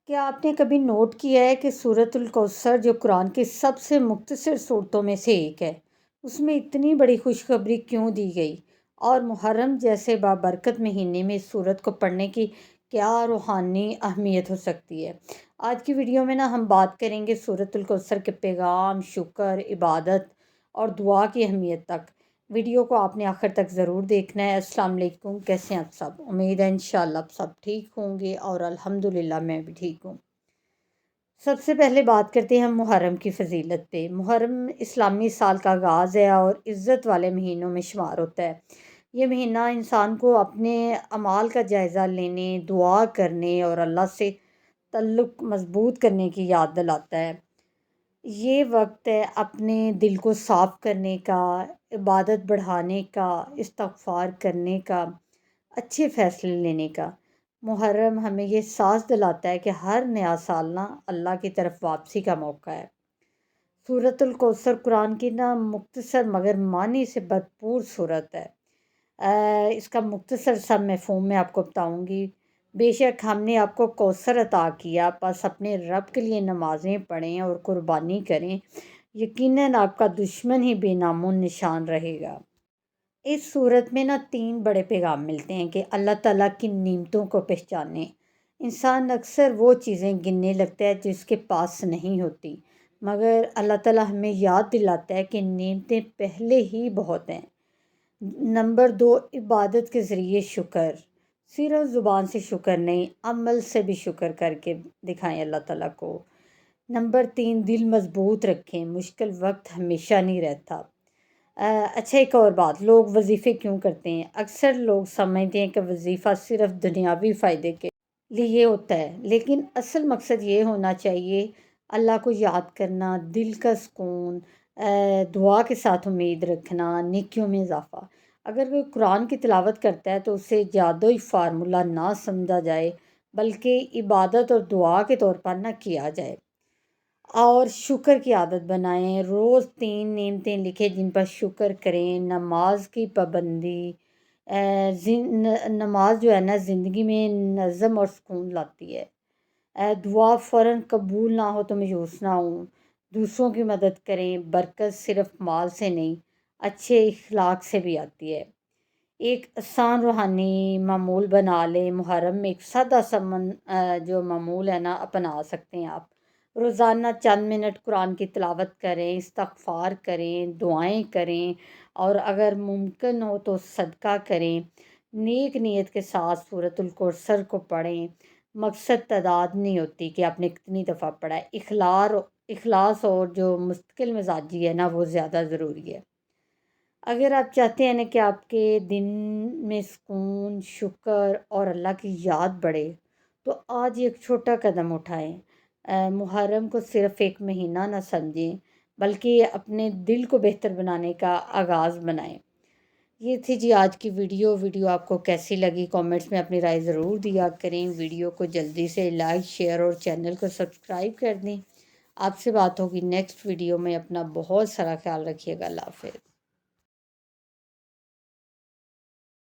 کیا آپ نے کبھی نوٹ کیا ہے کہ سورۃ الکوثر جو قرآن کی سب سے مختصر صورتوں میں سے ایک ہے، اس میں اتنی بڑی خوشخبری کیوں دی گئی؟ اور محرم جیسے بابرکت مہینے میں اس صورت کو پڑھنے کی کیا روحانی اہمیت ہو سکتی ہے؟ آج کی ویڈیو میں ہم بات کریں گے سورۃ الکوثر کے پیغام، شکر، عبادت اور دعا کی اہمیت تک۔ ویڈیو کو آپ نے آخر تک ضرور دیکھنا ہے۔ السلام علیکم، کیسے ہیں آپ سب؟ امید ہے انشاءاللہ آپ سب ٹھیک ہوں گے اور الحمدللہ میں بھی ٹھیک ہوں۔ سب سے پہلے بات کرتے ہیں ہم محرم کی فضیلت پہ۔ محرم اسلامی سال کا آغاز ہے اور عزت والے مہینوں میں شمار ہوتا ہے۔ یہ مہینہ انسان کو اپنے اعمال کا جائزہ لینے، دعا کرنے اور اللہ سے تعلق مضبوط کرنے کی یاد دلاتا ہے۔ یہ وقت ہے اپنے دل کو صاف کرنے کا، عبادت بڑھانے کا، استغفار کرنے کا، اچھے فیصلے لینے کا۔ محرم ہمیں یہ احساس دلاتا ہے کہ ہر نیا سال اللہ کی طرف واپسی کا موقع ہے۔ سورۃ الکوثر قرآن کی مختصر مگر معنی سے بھرپور صورت ہے۔ اس کا مختصر سا مفہوم میں آپ کو بتاؤں گی۔ بے شک ہم نے آپ کو کوثر عطا کیا، بس اپنے رب کے لیے نمازیں پڑھیں اور قربانی کریں، یقیناً آپ کا دشمن ہی بے نام و نشان رہے گا۔ اس صورت میں 3 بڑے پیغام ملتے ہیں کہ اللہ تعالیٰ کی نعمتوں کو پہچانیں۔ انسان اکثر وہ چیزیں گننے لگتا ہے جو اس کے پاس نہیں ہوتی، مگر اللہ تعالیٰ ہمیں یاد دلاتا ہے کہ نعمتیں پہلے ہی بہت ہیں۔ نمبر 2، عبادت کے ذریعے شکر۔ صرف زبان سے شکر نہیں، عمل سے بھی شکر کر کے دکھائیں اللہ تعالیٰ کو۔ نمبر 3، دل مضبوط رکھیں، مشکل وقت ہمیشہ نہیں رہتا۔ اچھا، ایک اور بات، لوگ وظیفے کیوں کرتے ہیں؟ اکثر لوگ سمجھتے ہیں کہ وظیفہ صرف دنیاوی فائدے کے لیے ہوتا ہے، لیکن اصل مقصد یہ ہونا چاہیے اللہ کو یاد کرنا، دل کا سکون، دعا کے ساتھ امید رکھنا، نیکیوں میں اضافہ۔ اگر کوئی قرآن کی تلاوت کرتا ہے تو اسے جادوئی فارمولہ نہ سمجھا جائے، بلکہ عبادت اور دعا کے طور پر نہ کیا جائے۔ اور شکر کی عادت بنائیں، روز 3 نعمتیں لکھیں جن پر شکر کریں۔ نماز کی پابندی، نماز جو ہے زندگی میں نظم اور سکون لاتی ہے۔ دعا فوراً قبول نہ ہو تو مایوس نہ ہوں، دوسروں کی مدد کریں، برکت صرف مال سے نہیں، اچھے اخلاق سے بھی آتی ہے۔ ایک آسان روحانی معمول بنا لیں، محرم میں ایک سادہ سا جو معمول ہے اپنا سکتے ہیں آپ۔ روزانہ چند منٹ قرآن کی تلاوت کریں، استغفار کریں، دعائیں کریں اور اگر ممکن ہو تو صدقہ کریں۔ نیک نیت کے ساتھ سورۃ الکوثر کو پڑھیں۔ مقصد تعداد نہیں ہوتی کہ آپ نے کتنی دفعہ پڑھا ہے، اخلاص اور جو مستقل مزاجی ہے وہ زیادہ ضروری ہے۔ اگر آپ چاہتے ہیں کہ آپ کے دن میں سکون، شکر اور اللہ کی یاد بڑھے تو آج ایک چھوٹا قدم اٹھائیں۔ محرم کو صرف ایک مہینہ نہ سمجھیں، بلکہ اپنے دل کو بہتر بنانے کا آغاز بنائیں۔ یہ تھی جی آج کی ویڈیو آپ کو کیسی لگی کامنٹس میں اپنی رائے ضرور دیا کریں۔ ویڈیو کو جلدی سے لائک، شیئر اور چینل کو سبسکرائب کر دیں۔ آپ سے بات ہوگی نیکسٹ ویڈیو میں۔ اپنا بہت سارا خیال رکھیے گا۔ اللہ حافظ۔